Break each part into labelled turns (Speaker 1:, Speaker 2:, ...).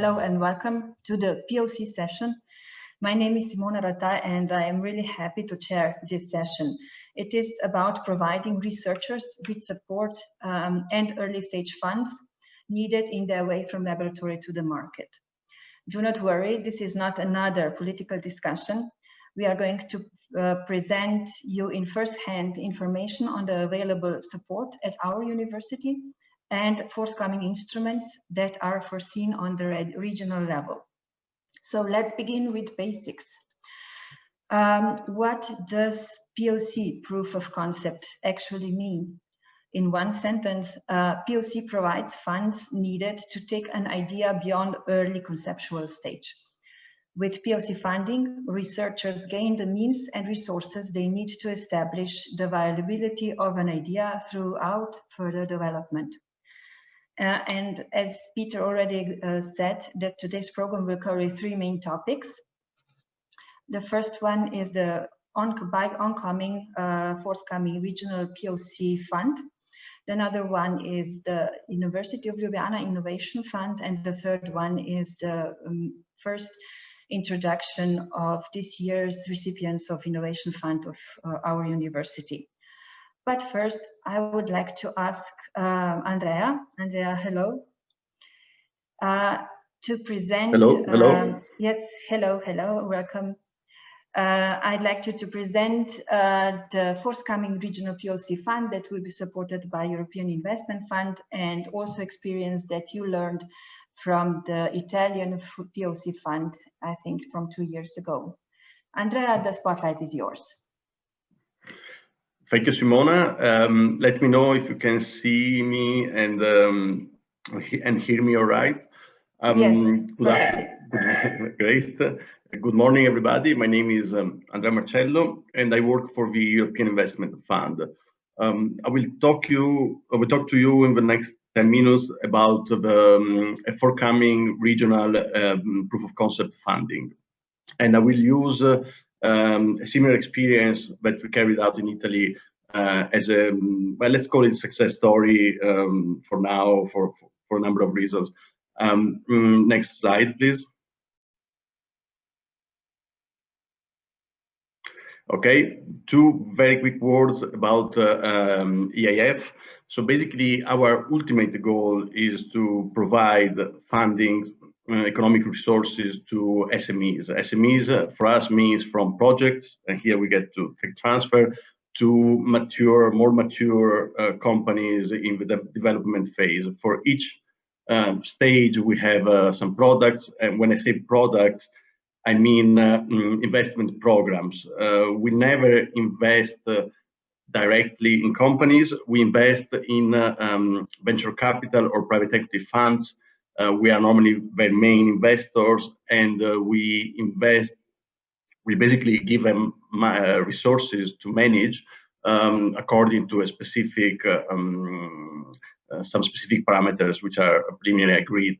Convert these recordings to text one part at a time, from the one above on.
Speaker 1: hello and welcome to the POC session. My name is Simona Rata and I am really happy to chair this session. It is about providing researchers with support and early stage funds needed in their way from laboratory to the market. Do not worry, this is not another political discussion. We are going to present you in first-hand information on the available support at our university and forthcoming instruments that are foreseen on the regional level. So let's begin with basics. What does POC, proof of concept, actually mean? In one sentence, POC provides funds needed to take an idea beyond early conceptual stage. With POC funding, researchers gain the means and resources they need to establish the viability of an idea throughout further development. And as Peter already said, that today's program will cover three main topics. The first one is the forthcoming regional POC fund. Another one is the University of Ljubljana Innovation Fund, and the third one is the first introduction of this year's recipients of Innovation Fund of our university. But first, I would like to ask Andrea. Andrea, hello. To present.
Speaker 2: Hello.
Speaker 1: Yes, hello, welcome. I'd like to present the forthcoming regional POC fund that will be supported by European Investment Fund, and also experience that you learned from the Italian POC fund, I think from 2 years ago. Andrea, the spotlight is yours.
Speaker 2: Thank you, Simona. Let me know if you can see me and hear me all right.
Speaker 1: Yes, perfectly.
Speaker 2: Great. Good morning, everybody. My name is Andrea Marcello, and I work for the European Investment Fund. I will talk to you in the next 10 minutes about the forthcoming regional proof of concept funding, and I will use a similar experience that we carried out in Italy as a, well, let's call it success story for now, for a number of reasons. Next slide, please. Okay, two very quick words about EIF. So basically, our ultimate goal is to provide funding, economic resources to SMEs. SMEs for us means from projects, and here we get to tech transfer, to more mature companies in the development phase. For each stage, we have some products, and when I say products, I mean investment programs. We never invest directly in companies. We invest in venture capital or private equity funds. We are normally their main investors, and we basically give them resources to manage according to a specific, some specific parameters which are preliminarily agreed.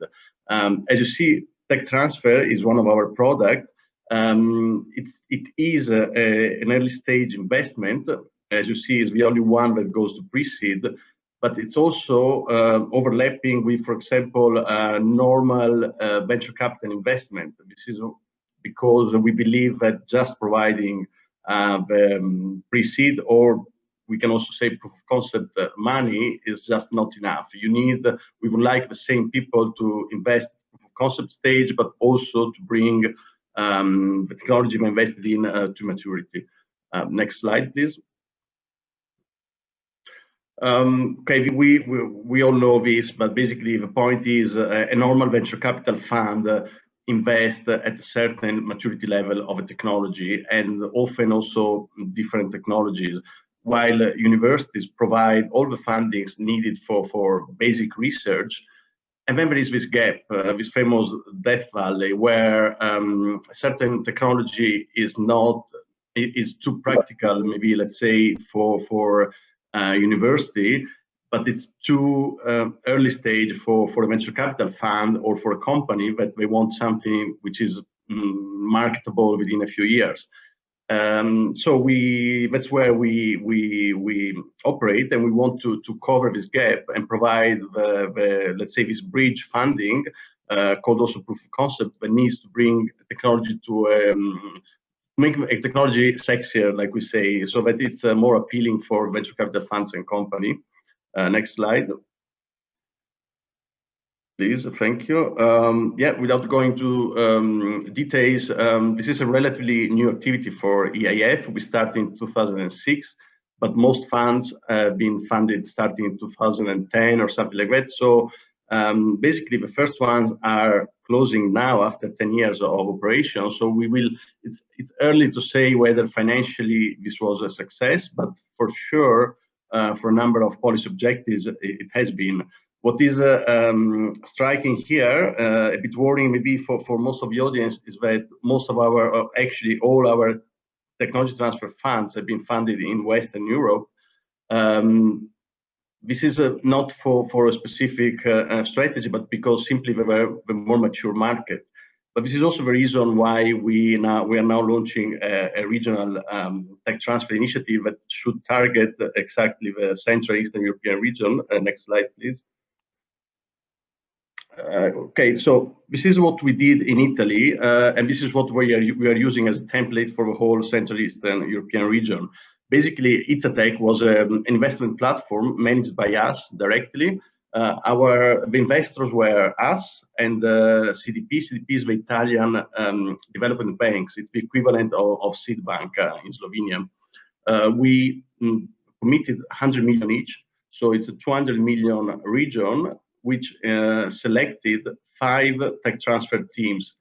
Speaker 2: As you see, tech transfer is one of our products. It is an early stage investment. As you see, is the only one that goes to pre-seed, but it's also overlapping with, for example, normal venture capital investment. This is because we believe that just providing the pre-seed, or we can also say proof of concept money, is just not enough. We would like the same people to invest proof of concept stage, but also to bring the technology we invested in to maturity. Next slide, please. Okay, we all know this, but basically the point is a normal venture capital fund invest at a certain maturity level of a technology, and often also different technologies, while universities provide all the fundings needed for basic research. And then there is this gap, this famous Death Valley, where a certain technology is too practical, maybe let's say for university, but it's too early stage for a venture capital fund or for a company that they want something which is marketable within a few years. So that's where we operate, and we want to cover this gap and provide the let's say this bridge funding called also proof of concept, that needs to bring technology to make a technology sexier, like we say, so that it's more appealing for venture capital funds and company. Next slide, please. Thank you. Yeah, without going to details, this is a relatively new activity for EIF. We started in 2006, but most funds have been funded starting in 2010 or something like that. So basically, the first ones are closing now after 10 years of operation. So we will. It's early to say whether financially this was a success, but for sure, for a number of policy objectives, it has been. What is striking here, a bit worrying maybe for most of the audience, is that most of our, actually all our technology transfer funds have been funded in Western Europe. This is not for a specific strategy, but because simply we were the more mature market. But this is also the reason why we are now launching a regional tech transfer initiative that should target exactly the Central Eastern European region. Next slide, please. Okay, so this is what we did in Italy, and this is what we are using as a template for the whole Central Eastern European region. Basically, Itatech was an investment platform managed by us directly. The investors were us and CDP. CDP is the Italian development banks. It's the equivalent of Seed Bank in Slovenia. We committed 100 million each, so it's a 200 million region, which selected 5 tech transfer teams,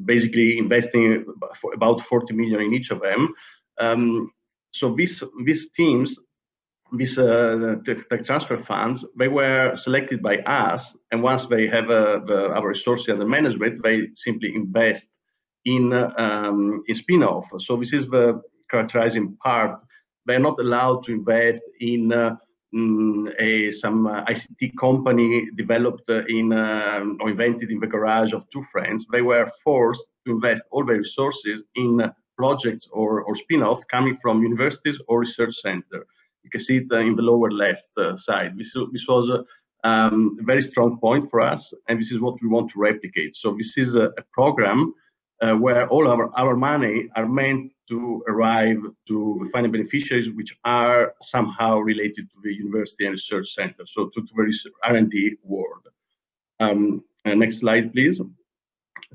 Speaker 2: basically investing for about 40 million in each of them. So these teams, these tech transfer funds, they were selected by us, and once they have our resources under management, they simply invest in spin-off. So this is the characterizing part. They're not allowed to invest in some ICT company developed in or invented in the garage of 2 friends. They were forced to invest all their resources in projects or spin-off coming from universities or research center. You can see it in the lower left side. This was a very strong point for us, and this is what we want to replicate. So this is a program where all our money are meant to arrive to the final beneficiaries, which are somehow related to the university and research center, so to the R&D world. Next slide, please.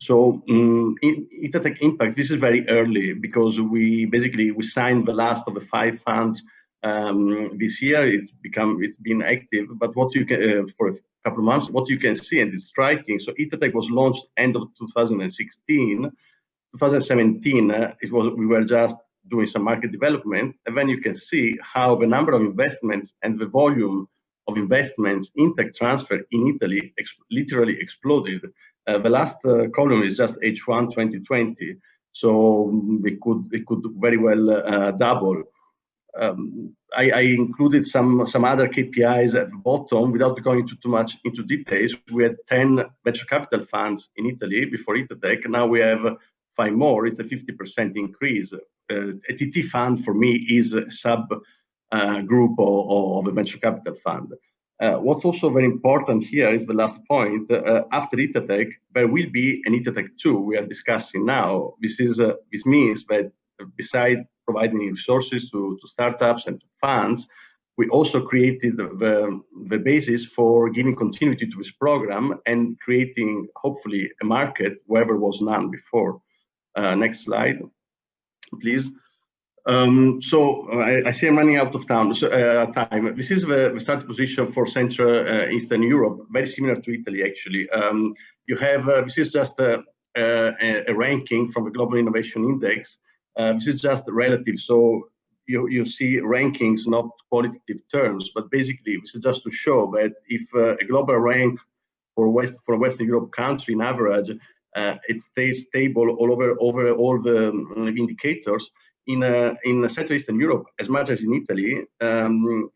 Speaker 2: So in Itatech Impact, this is very early because we signed the last of the 5 funds this year. It's been active, but what you can for a couple of months, what you can see, and it's striking. So Itatech was launched end of 2016. 2017, we were just doing some market development, and then you can see how the number of investments and the volume of investments in tech transfer in Italy literally exploded. The last column is just H1 2020, so it could very well double. I included some other KPIs at the bottom without going too much into details. We had 10 venture capital funds in Italy before Itatech. Now we have 5 more. It's a 50% increase. A TT fund for me is a sub group of a venture capital fund. What's also very important here is the last point. After Itatech, there will be an Itatech 2 we are discussing now. This means that besides providing resources to startups and to funds, we also created the basis for giving continuity to this program and creating, hopefully, a market where there was none before. Next slide, please. So I see I'm running out of time. This is the start position for Central Eastern Europe, very similar to Italy, actually. You have, this is just a ranking from the Global Innovation Index. This is just relative, so you see rankings, not qualitative terms, but basically this is just to show that if a global rank for a Western Europe country in average, it stays stable over all the indicators. In Central Eastern Europe, as much as in Italy, you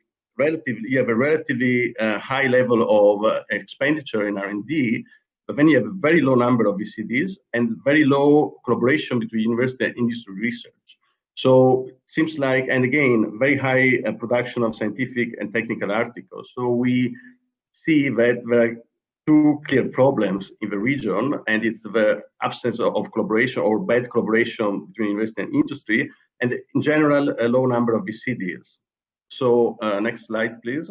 Speaker 2: have a relatively high level of expenditure in R&D, but then you have a very low number of VCDs and very low collaboration between university and industry research. So it seems like, and again, very high production of scientific and technical articles. So we see that two clear problems in the region, and it's the absence of collaboration or bad collaboration between university and industry, and in general, a low number of VC deals. So next slide, please.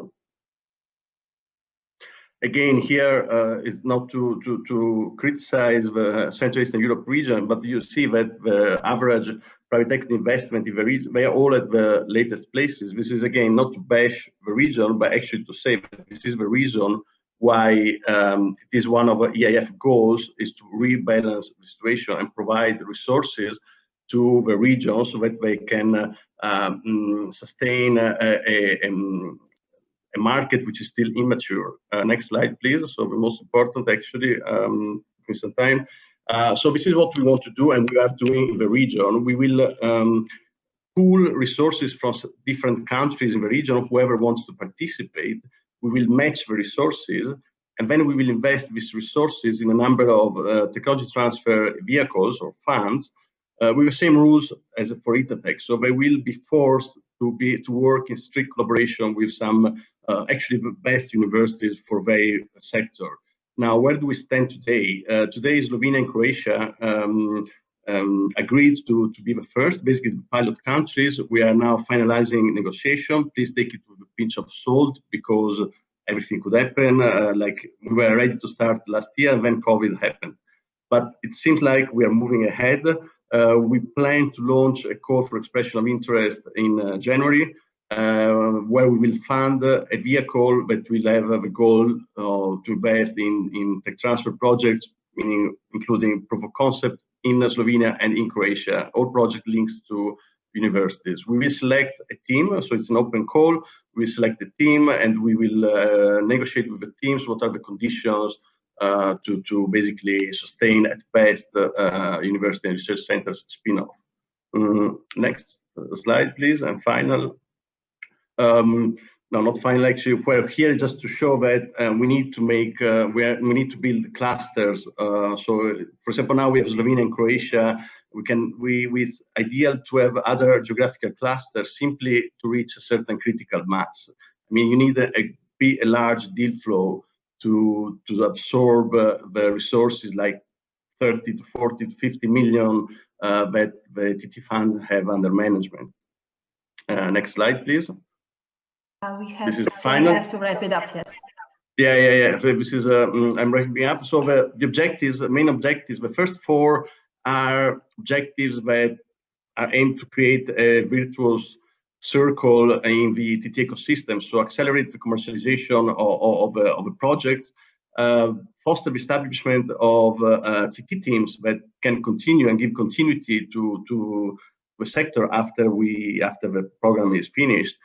Speaker 2: Again, here is not to criticize the Central Eastern Europe region, but you see that the average private equity investment in the region, they are all at the latest places. This is again not to bash the region, but actually to say that this is the reason why it is one of the EIF goals is to rebalance the situation and provide resources to the region so that they can sustain a market which is still immature. Next slide, please. So the most important, actually, in some time. So this is what we want to do, and we are doing in the region. We will pool resources from different countries in the region. Whoever wants to participate, we will match the resources, and then we will invest these resources in a number of technology transfer vehicles or funds with the same rules as for Itatech. So they will be forced to work in strict collaboration with some actually the best universities for their sector. Now, where do we stand today? Today, Slovenia and Croatia agreed to be the first, basically the pilot countries. We are now finalizing negotiation. Please take it with a pinch of salt because everything could happen. Like we were ready to start last year and then COVID happened. But it seems like we are moving ahead. We plan to launch a call for expression of interest in January, where we will fund a vehicle that will have the goal to invest in tech transfer projects, meaning including proof of concept in Slovenia and in Croatia, all project links to universities. We will select a team, so it's an open call. We select a team and we will negotiate with the teams what are the conditions to basically sustain at best university and research centers spin-off. Next slide, please, and final. No, not final. Actually, we're here just to show that we need to make we need to build clusters. So, for example, now we have Slovenia and Croatia. It's ideal to have other geographical clusters simply to reach a certain critical mass. I mean, you need a large deal flow to absorb the resources like 30 to 40 to 50 million that the TT fund have under management. Next slide, please.
Speaker 1: We have to wrap it up, yes.
Speaker 2: Yeah. So this is I'm wrapping up. So the objectives, the main objectives, the first four are objectives that are aimed to create a virtuous circle in the TT ecosystem. So accelerate the commercialization of the projects, foster the establishment of TT teams that can continue and give continuity to the sector after the program is finished.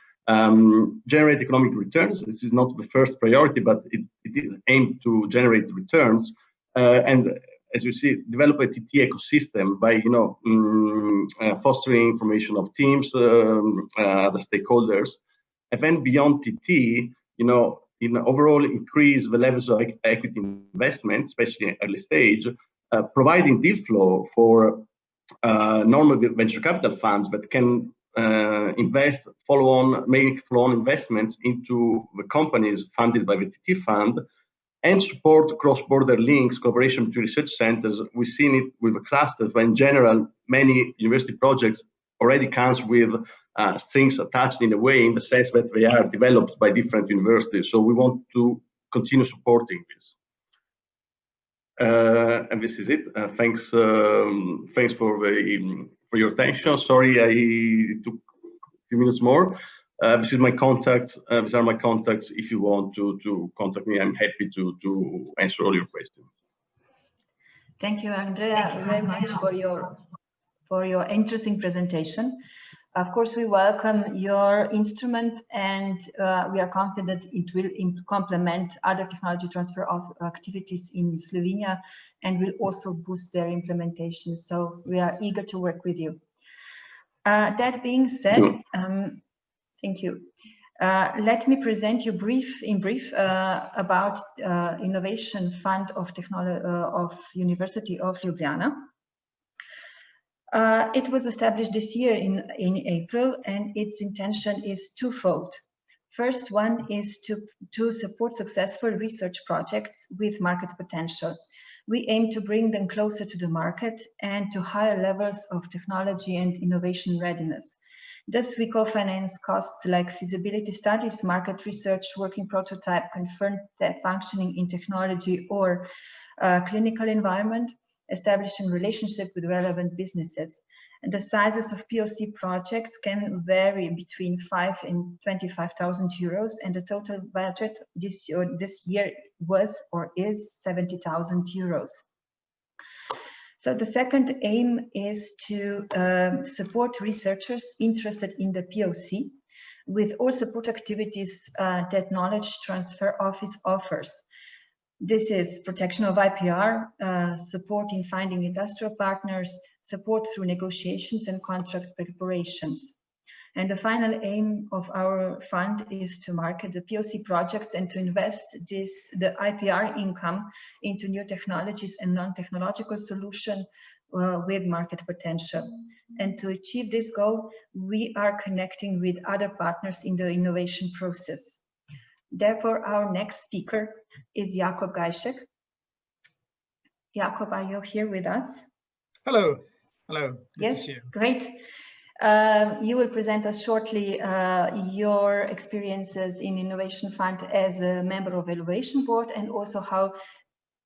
Speaker 2: Generate economic returns. This is not the first priority, but it is aimed to generate returns. And as you see, develop a TT ecosystem by fostering information of teams, other stakeholders, and then beyond TT, overall increase the levels of equity investment, especially in early stage, providing deal flow for normal venture capital funds that can invest make follow-on investments into the companies funded by the TT fund, and support cross-border links, collaboration between research centers. We've seen it with the clusters, but in general, many university projects already comes with strings attached in a way, in the sense that they are developed by different universities. So we want to continue supporting this. And this is it. Thanks for your attention. Sorry, I took a few minutes more. This is my contacts. These are my contacts. If you want to contact me, I'm happy to answer all your questions.
Speaker 1: Thank you, Andrea, very much for your interesting presentation. Of course, we welcome your instrument, and we are confident it will complement other technology transfer of activities in Slovenia and will also boost their implementation. So we are eager to work with you. That being said, thank you. Let me present you in brief about Innovation Fund of University of Ljubljana. It was established this year in April, and its intention is twofold: First one is to support successful research projects with market potential. We aim to bring them closer to the market and to higher levels of technology and innovation readiness. Thus, we co-finance costs like feasibility studies, market research, working prototype, confirmed functioning in technology or clinical environment, establishing relationship with relevant businesses. And the sizes of POC projects can vary between 5 and 25,000 euros, and the total budget this year was or is 70,000 euros. So the second aim is to support researchers interested in the POC with all support activities that Knowledge Transfer Office offers. This is protection of IPR, support in finding industrial partners, support through negotiations and contract preparations. And the final aim of our fund is to market the POC projects and to invest the IPR income into new technologies and non-technological solutions with market potential. And to achieve this goal, we are connecting with other partners in the innovation process. Therefore, our next speaker is Jakub Gajszek. Jakub, are you here with us?
Speaker 3: Hello. Hello. Good
Speaker 1: yes,
Speaker 3: to see you.
Speaker 1: Great. You will present us shortly your experiences in Innovation Fund as a member of Evaluation Board, and also how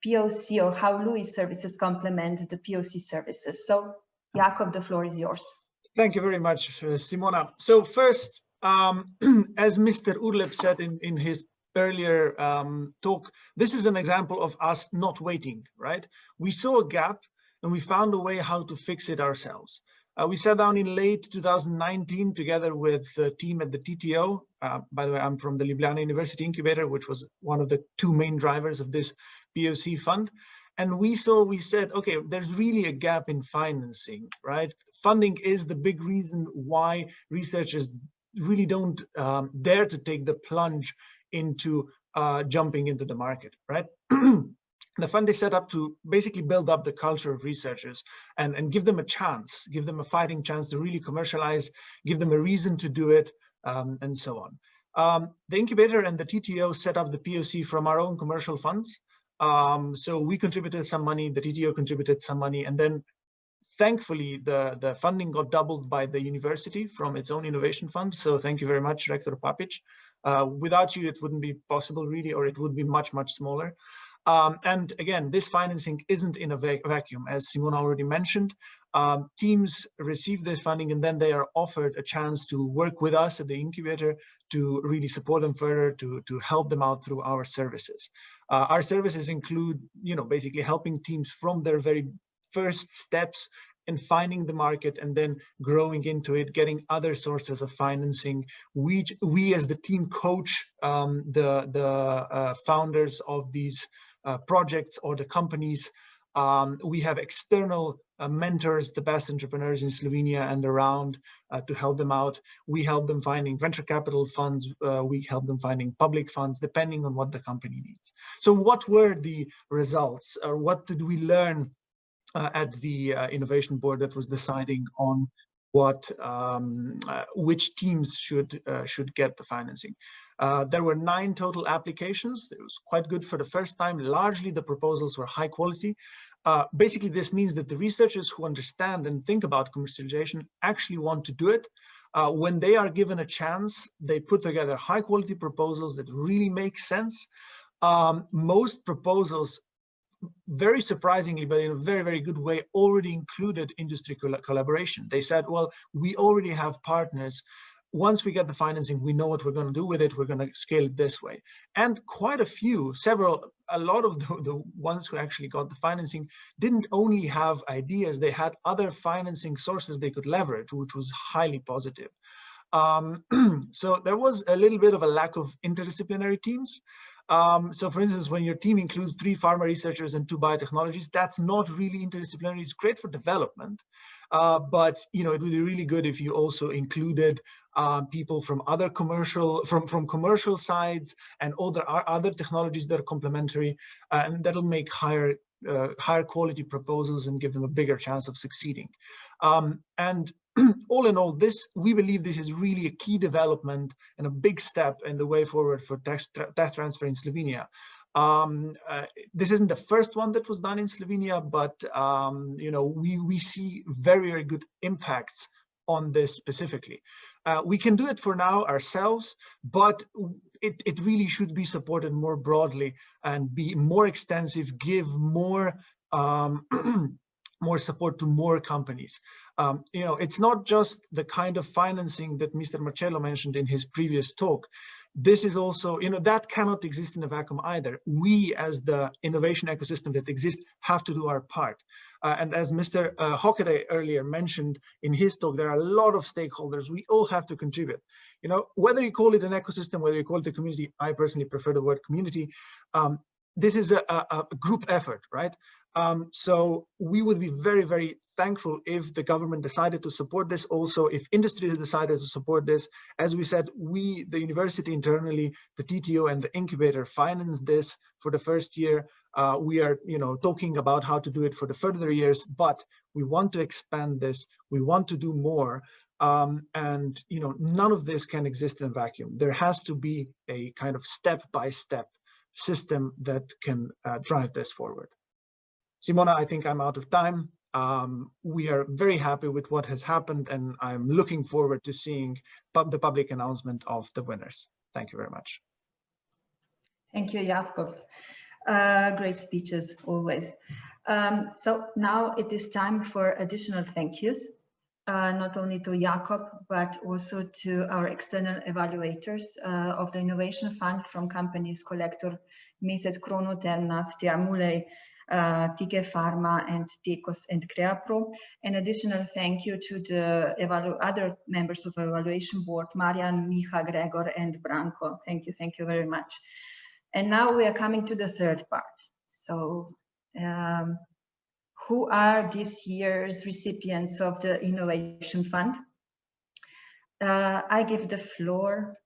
Speaker 1: POC or how LUI services complement the POC services. So, Jakub, the floor is yours.
Speaker 3: Thank you very much, Simona. So first, as Mr. Urlep said in his earlier talk, this is an example of us not waiting, right? We saw a gap and we found a way how to fix it ourselves. We sat down in late 2019 together with the team at the TTO. By the way, I'm from the Ljubljana University Incubator, which was one of the two main drivers of this POC fund. And we said, okay, there's really a gap in financing, right? Funding is the big reason why researchers really don't dare to take the plunge into jumping into the market, right? The fund is set up to basically build up the culture of researchers and give them a chance, give them a fighting chance to really commercialize, give them a reason to do it, and so on. The incubator and the TTO set up the POC from our own commercial funds. So we contributed some money, the TTO contributed some money, and then thankfully the funding got doubled by the university from its own innovation fund. So thank you very much, Rector Papic. Without you, it wouldn't be possible really, or it would be much, much smaller. And again, this financing isn't in a vacuum, as Simona already mentioned. Teams receive this funding and then they are offered a chance to work with us at the incubator to really support them further, to help them out through our services. Our services include, basically helping teams from their very first steps in finding the market and then growing into it, getting other sources of financing. We as the team coach the founders of these projects or the companies. We have external mentors, the best entrepreneurs in Slovenia and around to help them out. We help them finding venture capital funds. We help them finding public funds, depending on what the company needs. So what were the results, or what did we learn at the innovation board that was deciding on what which teams should get the financing? There were 9 total applications. It was quite good for the first time. Largely the proposals were high quality. Basically, this means that the researchers who understand and think about commercialization actually want to do it. When they are given a chance, they put together high quality proposals that really make sense. Most proposals, very surprisingly, but in a very, very good way, already included industry collaboration. They said, well, we already have partners. Once we get the financing, we know what we're going to do with it. We're going to scale it this way. And quite a lot of the ones who actually got the financing didn't only have ideas, they had other financing sources they could leverage, which was highly positive. So there was a little bit of a lack of interdisciplinary teams. So for instance, when your team includes 3 pharma researchers and 2 biotechnologies, that's not really interdisciplinary. It's great for development, but it would be really good if you also included people from other from commercial sides and other technologies that are complementary, and that'll make higher quality proposals and give them a bigger chance of succeeding. And all in all, we believe this is really a key development and a big step in the way forward for tech transfer in Slovenia. This isn't the first one that was done in Slovenia, but we see very, very good impacts on this specifically. We can do it for now ourselves, but it really should be supported more broadly and be more extensive, give more more support to more companies. It's not just the kind of financing that Mr. Marcello mentioned in his previous talk. This is also, that cannot exist in a vacuum either. We, as the innovation ecosystem that exists, have to do our part. And as Mr. Hockaday earlier mentioned in his talk, there are a lot of stakeholders. We all have to contribute. Whether you call it an ecosystem, whether you call it a community, I personally prefer the word community. This is a group effort, right? So we would be very, very thankful if the government decided to support this. Also, if industry decided to support this. As we said, the university internally, the TTO and the incubator finance this for the first year. We are, talking about how to do it for the further years, but we want to expand this. We want to do more. And, none of this can exist in a vacuum. There has to be a kind of step-by-step system that can drive this forward. Simona, I think I'm out of time. We are very happy with what has happened, and I'm looking forward to seeing the public announcement of the winners. Thank you very much.
Speaker 1: Thank you, Jakob. Great speeches, always. So now it is time for additional thank yous, not only to Jakob, but also to our external evaluators of the Innovation Fund from companies Collector, Mesec Chronoterna, Stiamule, Tige Pharma, and Tekos and Creapro. An additional thank you to the other members of the evaluation board, Marian, Micha, Gregor, and Branko. Thank you very much. And now we are coming to the third part. So who are this year's recipients of the Innovation Fund? I give the floor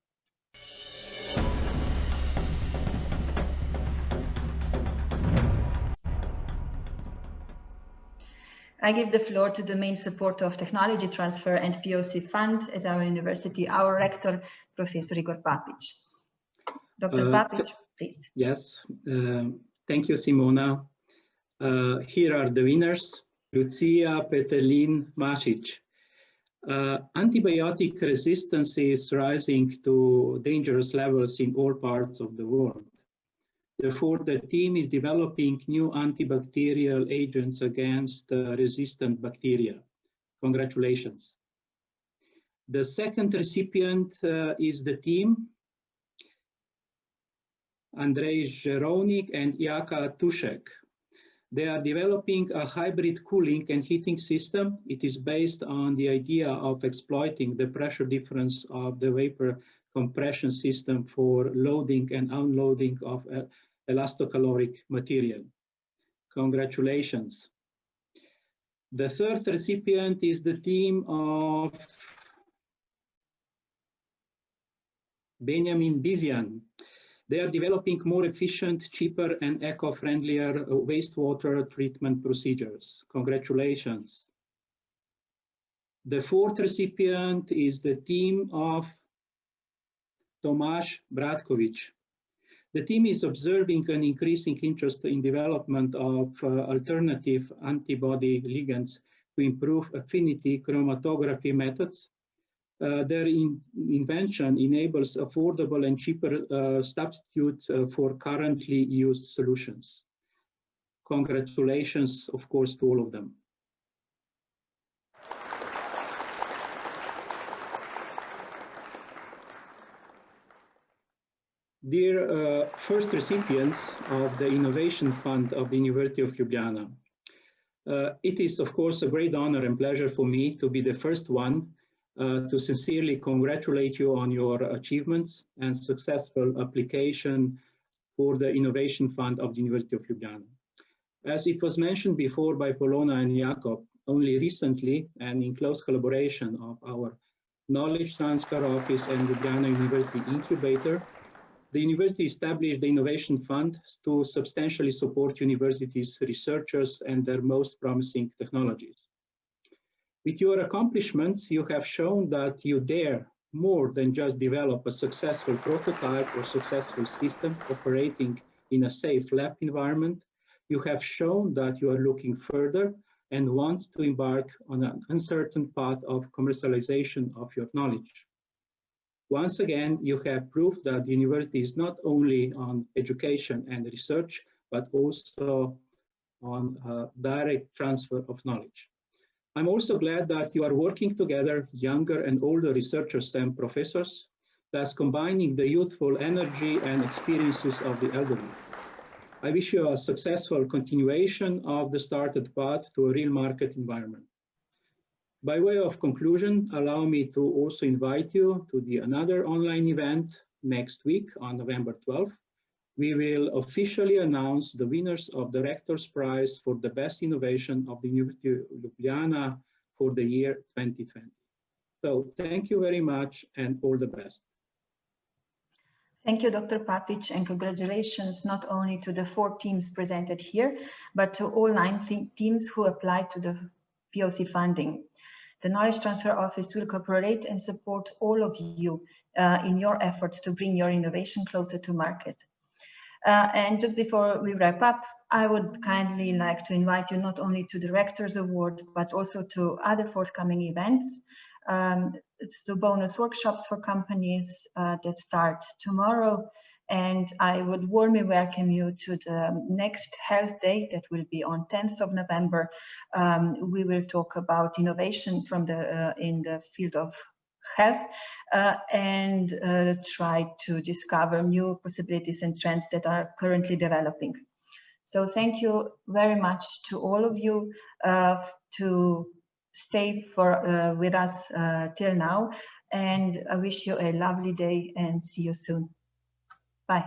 Speaker 1: to the main supporter of technology transfer and POC fund at our university, our rector, Professor Igor Papic. Dr. Papic, please.
Speaker 4: Yes, thank you, Simona. Here are the winners: Lucia Petelin Masic. Antibiotic resistance is rising to dangerous levels in all parts of the world. Therefore, the team is developing new antibacterial agents against resistant bacteria. Congratulations. The second recipient is the team, Andrei Jeronik and Jaka Tušek. They are developing a hybrid cooling and heating system. It is based on the idea of exploiting the pressure difference of the vapor compression system for loading and unloading of elastocaloric material. Congratulations. The third recipient is the team of Benjamin Bizian. They are developing more efficient, cheaper, and eco-friendlier wastewater treatment procedures. Congratulations. The fourth recipient is the team of Tomasz Bratkovic. The team is observing an increasing interest in development of alternative antibody ligands to improve affinity chromatography methods. Their invention enables affordable and cheaper substitutes for currently used solutions. Congratulations, of course, to all of them. Dear first recipients of the Innovation Fund of the University of Ljubljana, it is, of course, a great honor and pleasure for me to be the first one to sincerely congratulate you on your achievements and successful application for the Innovation Fund of the University of Ljubljana. As it was mentioned before by Polona and Jakob, only recently and in close collaboration of our Knowledge Transfer Office and Ljubljana University Incubator, the university established the Innovation Fund to substantially support universities' researchers and their most promising technologies. With your accomplishments, you have shown that you dare more than just develop a successful prototype or successful system operating in a safe lab environment. You have shown that you are looking further and want to embark on an uncertain path of commercialization of your knowledge. Once again, you have proved that the university is not only on education and research, but also on direct transfer of knowledge. I'm also glad that you are working together, younger and older researchers and professors, thus combining the youthful energy and experiences of the elderly. I wish you a successful continuation of the started path to a real market environment. By way of conclusion, allow me to also invite you to another online event next week on November 12th. We will officially announce the winners of the Rector's Prize for the Best Innovation of the University of Ljubljana for the year 2020. So thank you very much and all the best.
Speaker 1: Thank you, Dr. Papic, and congratulations not only to the 4 teams presented here, but to all 9 teams who applied to the POC funding. The Knowledge Transfer Office will cooperate and support all of you in your efforts to bring your innovation closer to market. And just before we wrap up, I would kindly like to invite you not only to the Rector's Award, but also to other forthcoming events. It's the bonus workshops for companies that start tomorrow. And I would warmly welcome you to the next Health Day that will be on 10th of November. We will talk about innovation from in the field of health and try to discover new possibilities and trends that are currently developing. So thank you very much to all of you to stay with us till now, and I wish you a lovely day and see you soon. Bye.